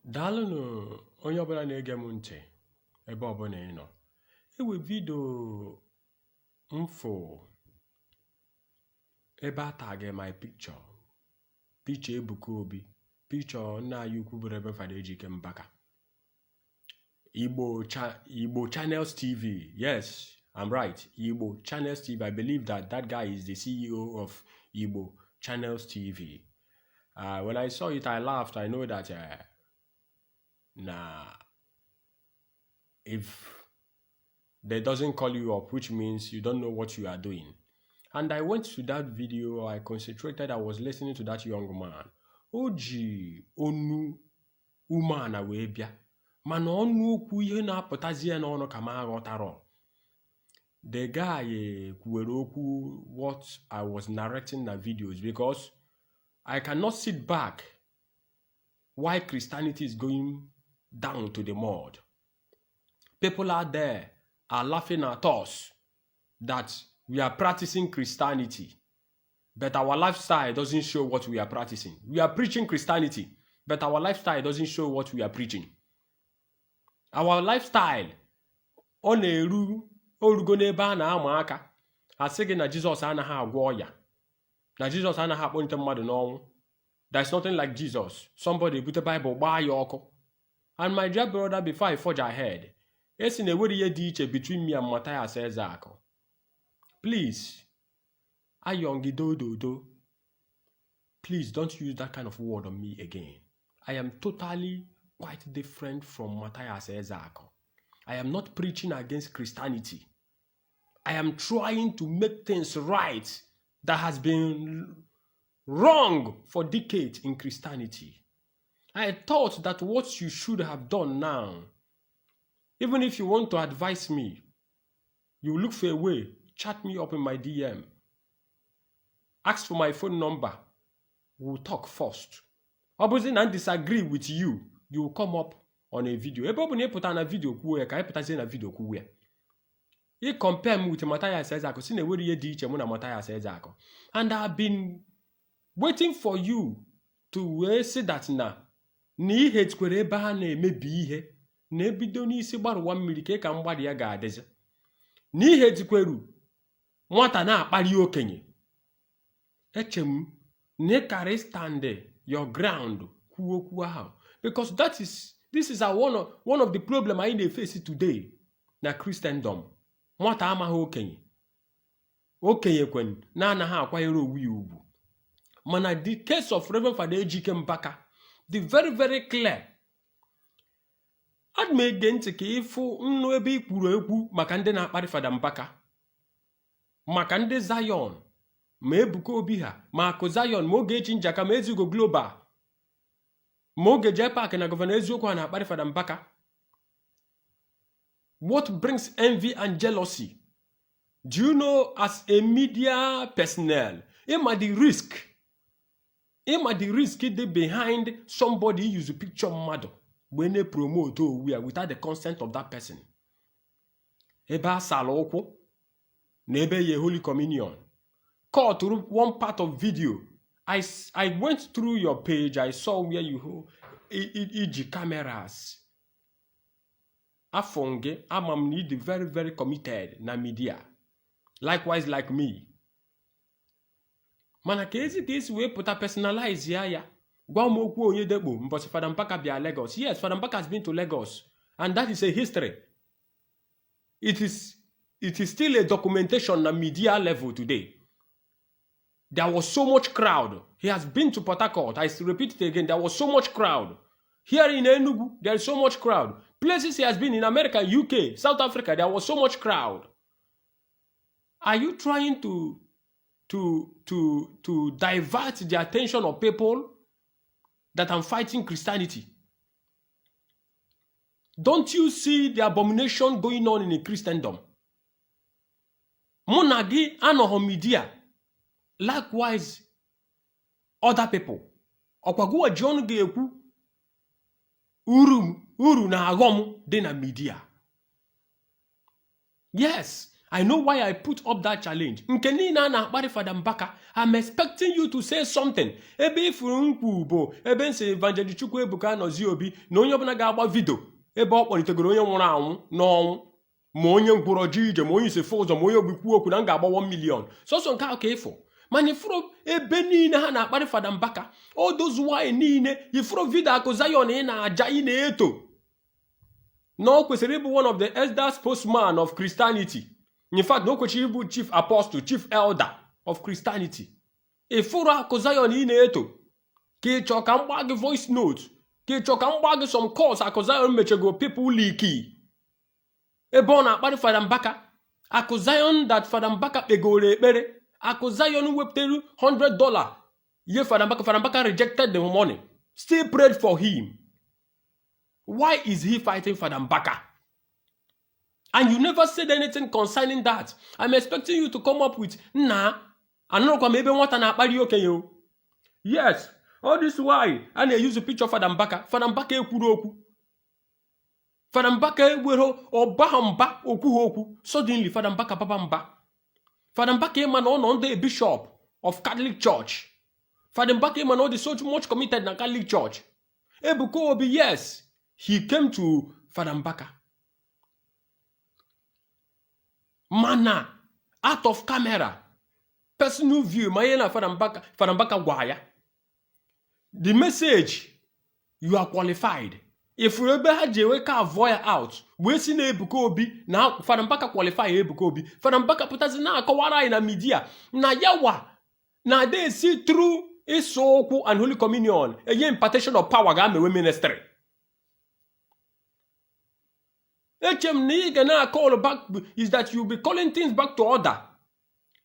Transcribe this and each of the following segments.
Daalụnụ onye ọbụla na-ege m ntị ebe ọbụla ị nọ. Ewe vidio mfo ebe a tagị my picture Ebuka Obi, picture nna anyị ukwu bụ Reverend Fada Mbaka. Igbo Channels TV. Yes, I'm right. Igbo Channels TV. I believe that guy is the CEO of Igbo Channels TV. When I saw it, I laughed. I know that if they doesn't call you up, which means you don't know what you are doing. And I went to that video, I concentrated, I was listening to that young man. Oji onu umana webia. Mana onu okwu ihe na-apụtazi ya n'ọnụ ka ma aghọtara. The guy kwuwere okwu what I was narrating the videos, because I cannot sit back while Christianity is going down to the mud. People out there are laughing at us that we are practicing Christianity, but our lifestyle doesn't show what we are practicing. We are preaching Christianity, but our lifestyle doesn't show what we are preaching. Our lifestyle ọ na-eru orugo n'ebe a na-ama aka asị gị na Jizọs anaghị agwọ ọya, na Jizọs anaghị akpọnite mmadụ n'ọnwụ. There's nothing like Jesus. Somebody put the Bible by your ọkụ. And my dear brother, before I forge ahead, it's in a way between me and Matthias Ezako. Please, Ayongidododo, please don't use that kind of word on me again. I am totally quite different from Matthias Ezako. I am not preaching against Christianity. I am trying to make things right that has been wrong for decades in Christianity. I thought that what you should have done now, even if you want to advise me, you look for a way, chat me up in my DM, ask for my phone number, we'll talk first. Opposite and disagree with you, you will come up on a video. Ebe obu na put on a video kuwe ka iputazie na video kuwe. You compare me with Matthias Ezako, si na ewere ihe dị iche mụ na Matthias Ezako. And I've been waiting for you to say that na ihe tkwere ebe ha na-emebi ihe na ebido n'isi gbaruwa mmiri ka mgbadi ya ga-adịzi. N'ihe tikweru nwata na-akpali okenye. Echem na carry stand your ground kwuo okwu ahụ, because this is one of the problem I dey face today na Christendom. Nwata amaghị okenye. Okenye kwen na anaghị akwanyere onwe ya ugwu. Mana the case of Reverend Fada Mbaka, the very clear. Ad me ege ntị ka ịfụ nnu ebe ikwuru ekwu maka ndị na-akparị Fada Mbaka, maka ndị Zion, ma Ebuka Obi ha, ma akụ Zion, ma oge echi njaka, ma Ezigo Global, ma oge J-Park na Gọvanọ eziokwu ha na-akparị Fada Mbaka. What brings envy and jealousy? Do you know, as a media personnel, ima the risk behind somebody use a picture mmadụ when they promote without the consent of that person. Ebe asala ụkwụ na ebe ye Holy Communion. Call through one part of video. I went through your page. I saw where you iji cameras. Afonge amam need very committed na media. Likewise like me. Mana ka ezi wee pụta personalize ya. Gwa m okwu onye dekpo mbọsị Fada Mbaka bịa Lagos. Yes, Fada Mbaka has been to Lagos, and that is a history. It is still a documentation na media level today. There was so much crowd. He has been to Port Harcourt. I repeat it again. There was so much crowd. Here in Enugu, there is so much crowd. Places he has been in America, UK, South Africa, there was so much crowd. Are you trying to divert the attention of people that I'm fighting Christianity? Don't you see the abomination going on in Christendom? Monagi anoho media. Likewise, other people. Okwaguwa John Geku uru na agom de na media. Yes, I know why I put up that challenge. Nke niile na akpari Fada Mbaka, I'm expecting you to say something. Ebe ifuru nkwu bo, ebe nse Evang Ebuka Obi na onye ọbụla ga-agba video ebe ọ kpọlitegoro onye nwụrụ anwụ n'ọnwụ ma onye ngwụrọ ji ije ma onye isefe ụzọ ma onye ogbikwu okwu na ga-agba 1 million. Sọsọ nke aka ifo. Mana ifuru ebe niile ha na-akpari Fada Mbaka, all those why niile ifuru video akụ Zion ị na-aja ị na-eto. No kwesịrị ịbụ one of the elders spokesman of Christianity. In fact, no kwesịrị ịbụ chief apostle, chief elder of Christianity. Ifuru akụ Zion ị na-eto. Ka ị chọọ ka m gbaa gị voice note. Ka ị chọọ ka m gbaa gị some calls akụ Zion mechego people leaky. Ebe ọ na-akparị Fada Mbaka. Akụ Zion that Fada Mbaka kpegoro ekpere. Akụ Zion wepụtara $100. Ye Fada Mbaka rejected the money. Still prayed for him. Why is he fighting Fada Mbaka? And you never said anything concerning that. I'm expecting you to come up with, nah, I don't know, maybe what an apari okay yo. Yes, all this why. And I use a picture of Fada Mbaka. Fada Mbaka ekuroku. Fada Mbaka wero obahamba okuhoku. Suddenly Fada Mbaka babamba. Fada Mbaka man on the bishop of Catholic Church. Fada Mbaka man on the so much committed na Catholic Church. Ebuka Obi, yes. He came to Fada Mbaka. Mana, out of camera, personal view, Mayena Fada Mbaka Waya. The message, you are qualified. If we ever had a voice out, we see Ebuka Obi, now Fada Mbaka qualify Ebuka Obi. Fada Mbaka put us na kawara in a media. Na yawa, na they see through Isoku and Holy Communion, a impartation of power game ministry. HM call back is that you be calling things back to order.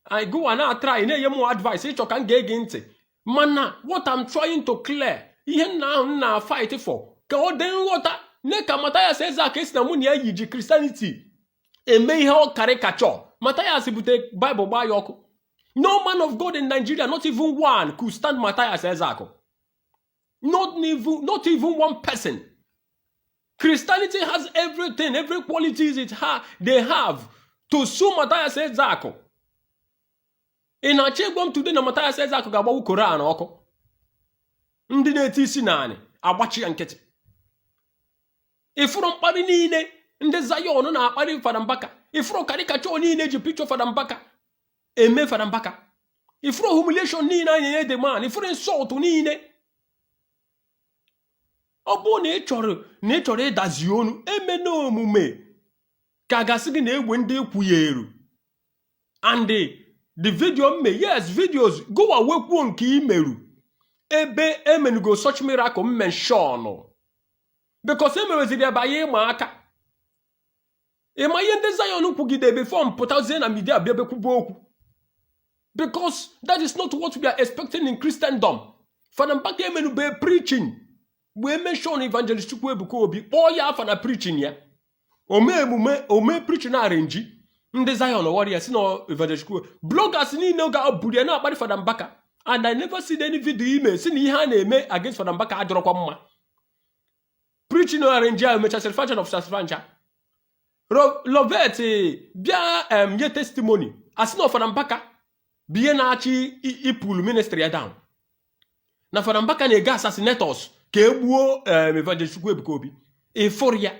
I go and I try more advice. You can get into. Mana, what I'm trying to clear. Even now fight for. God then water. Neka Mataya says that case na munya yiji Christianity. E may how caricature. Mataya sibute Bible by yoko. No man of God in Nigeria, not even one, could stand Mataya says Zako. Not even one person. Christianity has everything, every qualities they have to sue Matthias Ezako. In a chegwam today na Matthias Ezako gabawu Quran oko. Ndi na-eti isi naanị agbachi ya nkịtị. Ifuru mkparị niile ndị Zion na-akparị Fada Mbaka. Ifuru caricature niile ji picture Fada Mbaka. Eme Fada Mbaka. Ifuru humiliation niile anya the man. Ifuru insult niile. Obo na ịchọrọ ịdazi onu eme na omume ka gasị gị na-egwe ndị ekwuyeru. And the video yes, videos go away kwuo nke imeru ebe emenugo such miracle mention because emeweziri abaye ma aka ịma ihe ndị Zion kwugide before mpụtazie na media bịa bekwubo okwu, because that is not what we are expecting in Christendom. Fada Mbaka emenube preaching. We mention evangelist Ebuka Obi, all ya for preaching ya. Ome preaching na arrange. Ndị Zion warriors no evangelist bloggers ni no ga obudia na akpari Fada Mbaka. And I never see any video email si ni ha na-eme against Fada Mbaka adorokwa mma. Preaching no arrange ya mecha self-function of self-function. Lovet bia ye testimony. As no Fada Mbaka biye na achi ipulu ministry ya down. Na Fada Mbaka na-ega assassinators. Kebuo evangelist Ebuka Obi. Euphoria.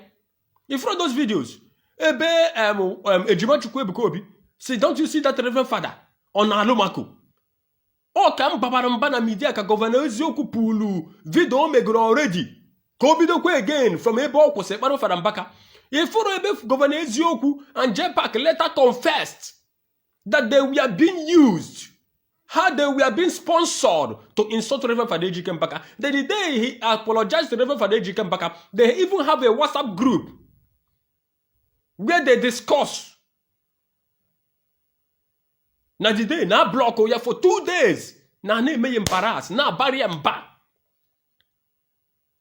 From those videos. Ebe Ejima Ebuka Obi. Say, don't you see that Reverend Father on Alomako? O kam babaramba na media ka governor Ezioku pulu video megoro already. Kobido kwe again from ebe okwo se kparo Fada Mbaka. Ifuru ebe governor Ezioku and JPAC later confessed that they were being used. How they were being sponsored to insult Reverend Fada Mbaka. Then the day he apologized to Reverend Fada Mbaka, they even have a WhatsApp group where they discuss. Now the day, now block for 2 days. Now they may embarrass. Now bury him back.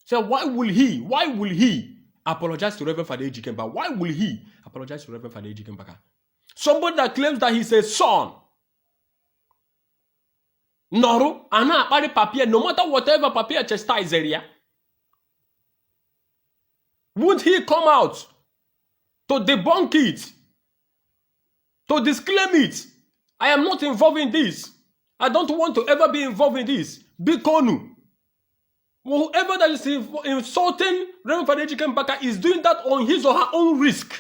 So why will he apologize to Reverend Fada Mbaka? Why will he apologize to Reverend Fada Mbaka? Somebody that claims that he's a son. Noro, ana akpari papier, no matter whatever papier chastise area. Would he come out to debunk it? to disclaim it. I am not involved in this. I don't want to ever be involved in this. Bikonu. Whoever that is insulting Reverend Fada Mbaka is doing that on his or her own risk.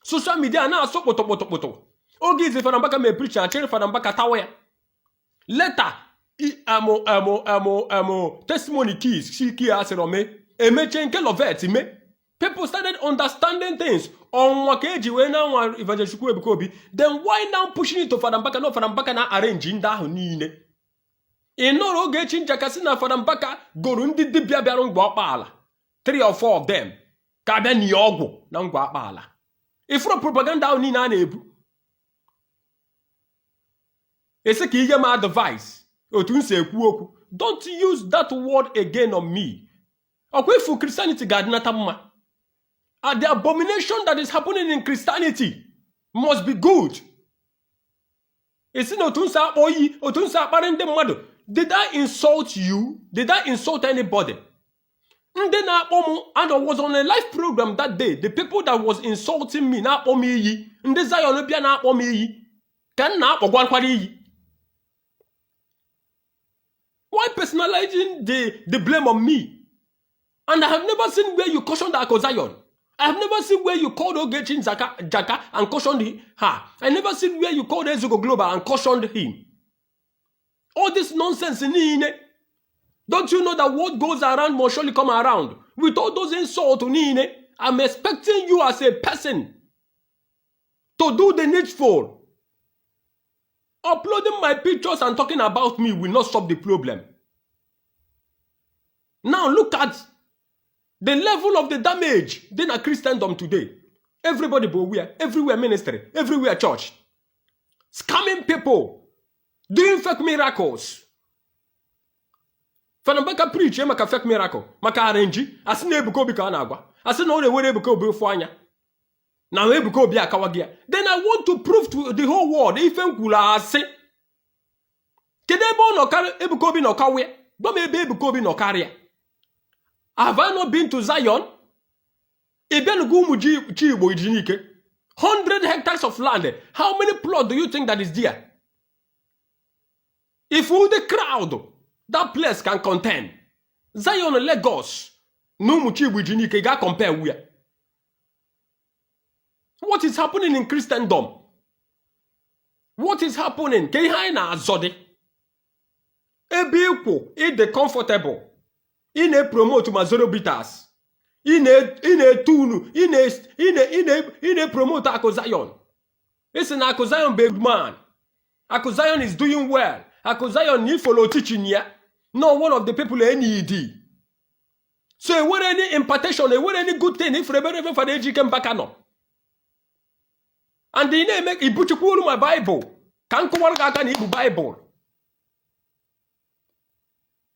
Social media now so poto. Ogi is Fada Mbaka may preach and tell Fada Mbaka tawe. Later, testimony keys, she key aserome, emechenke loveti me. People started understanding things on wakeji when now Evang Ebuka Obi. Then why now pushing it to Fada Mbaka? No, Fada Mbaka na arranging that honine. Inoro gechin jakasina Fada Mbaka gorundi dibia biarun gwapala. 3 or 4 of them. Kabe ni ogwo na gwapala. Ifro propaganda oni na ebu. Ese ki ye ma advice. Otun se ekwu okwu. Don't use that word again on me. Okwefu Christianity gadina tamma. And the abomination that is happening in Christianity must be good. Ese no otun sa oyi, otun sa parende mmadụ. Did I insult you? Did I insult anybody? And then I was on a live program that day. The people that was insulting me na omi yi. Nde Zion bia na omi yi. Kan na ogwan kwari yi. Why personalizing the blame on me? And I have never seen where you cautioned the Zion. I have never seen where you called Ogechin Jaka and cautioned her. I never seen where you called Ezugo Global and cautioned him. All this nonsense in Nine. Don't you know that what goes around must surely come around? With all those insults to Nine, I'm expecting you as a person to do the needful. Uploading my pictures and talking about me will not solve the problem. Now look at the level of the damage in a Christendom today. Everybody everywhere ministry, everywhere church. Scamming people. Doing fake miracles. Fada Mbaka preach maka fake miracle. Maka arrange. Asi na Ebuka Obi ka na agwa. Asi na o na-ewere Ebuka Obi ofu anya. Na Ebuka Obi akawagia. Then I want to prove to the whole world ife nkwula asi. Kede ebe o no kare Ebuka Obi no kawe. Dom ebe Ebuka Obi no kare. Have I not been to Zion? Ebenugu muji chi Igbo ijinike. 100 hectares of land. How many plots do you think that is there? If all the crowd that place can contain Zion and Lagos, no muchi wijinike ga compare where. What is happening in Christendom? What is happening? Kehaina azode. Ebiku, the comfortable. In a promote mazoro bitters. In a tunu. In a promote Zion. Listen, Zion big man. Zion is doing well. Zion need follow teaching here. No one of the people NED. So were any impartation, were any good thing if Reverend Fada Mbaka no. And they make ibuchukuru my Bible. Can't go on Ibu Bible.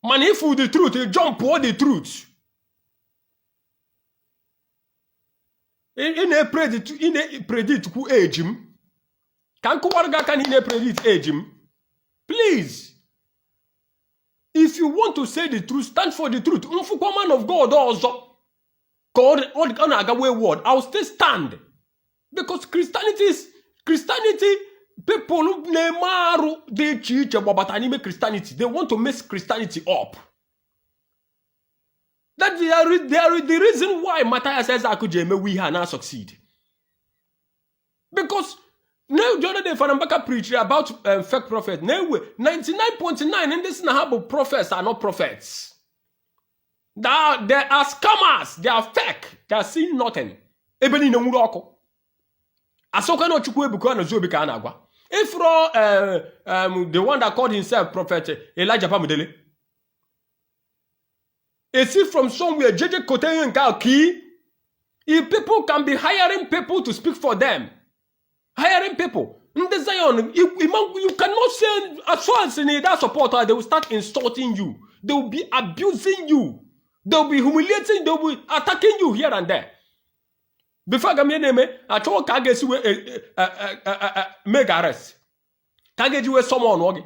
Man, if you the truth, you jump for the truth. In a predict who age him. Can't go on in a predict age him. Please. If you want to say the truth, stand for the truth. Man of God also. God, word. I'll still stand. Because Christianity, people they teach about anime Christianity. They want to mess Christianity up. That they are the reason why Matthias says we have now succeed. Because now the other day Fada Mbaka preached about fake prophets. No way. 99.9 in this Nahabo prophets are not prophets. They are scammers. They are fake. They are seeing nothing. Ebeni no muroko. Asoka no chukwu Ebuka na Zobi ka na agwa. If the one that called himself Prophet Elijah Pamudele. Is it from somewhere JJ Koteyen Key? If people can be hiring people to speak for them. Hiring people. In the Zion, you cannot say as far as in that supporter, they will start insulting you. They will be abusing you. They will be humiliating, they will be attacking you here and there. Before I told Kagesiwe make arrest. Kagejiwe someone wagi.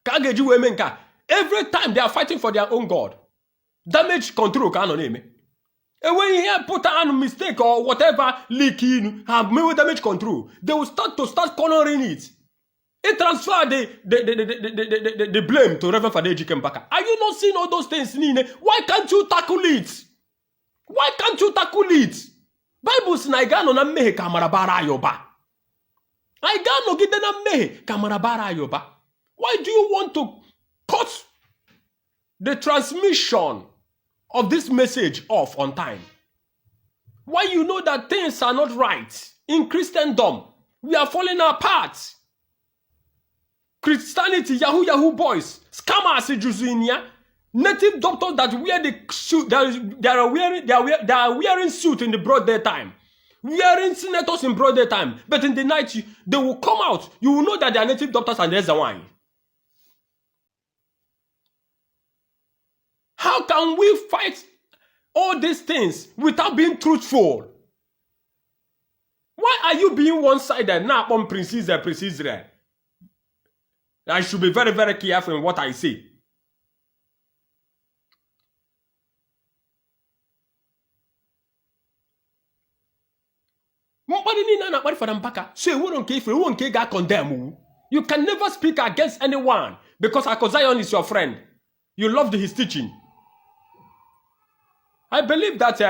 Kagejiwe menka. Every time they are fighting for their own God. Damage control can on name. And when you hear put an mistake or whatever leak in have made damage control, they will start cornering it. It transfer the blame to Reverend Fada Mbaka. Are you not seeing all those things, Nine? Why can't you tackle it? Why can't you tackle it? Bible says I got no mehe kamarabara yoba. I got no gidena mehe kamarabara yoba. Why do you want to cut the transmission of this message off on time? Why you know that things are not right in Christendom? We are falling apart. Christianity, Yahoo boys, scammers, Juzinia, native doctors that wear the suit, they are wearing suit in the broad daytime, wearing senators in broad daytime, but in the night they will come out. You will know that they are native doctors and there's a wine. How can we fight all these things without being truthful? Why are you being one-sided now on Prince Israel? I should be very, very careful in what I say. Fada Mbaka, so we don't care if we won't condemn. You can never speak against anyone because Zion is your friend. You loved his teaching. I believe that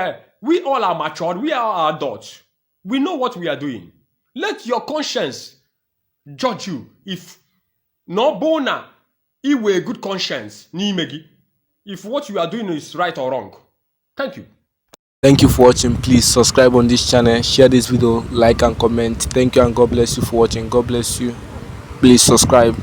we all are matured. We are adults. We know what we are doing. Let your conscience judge you. If no bona, you a good conscience, nimegi. If what you are doing is right or wrong. Thank you. Thank you for watching. Please subscribe on this channel, share this video, like and comment. Thank you and God bless you for watching. God bless you. Please subscribe.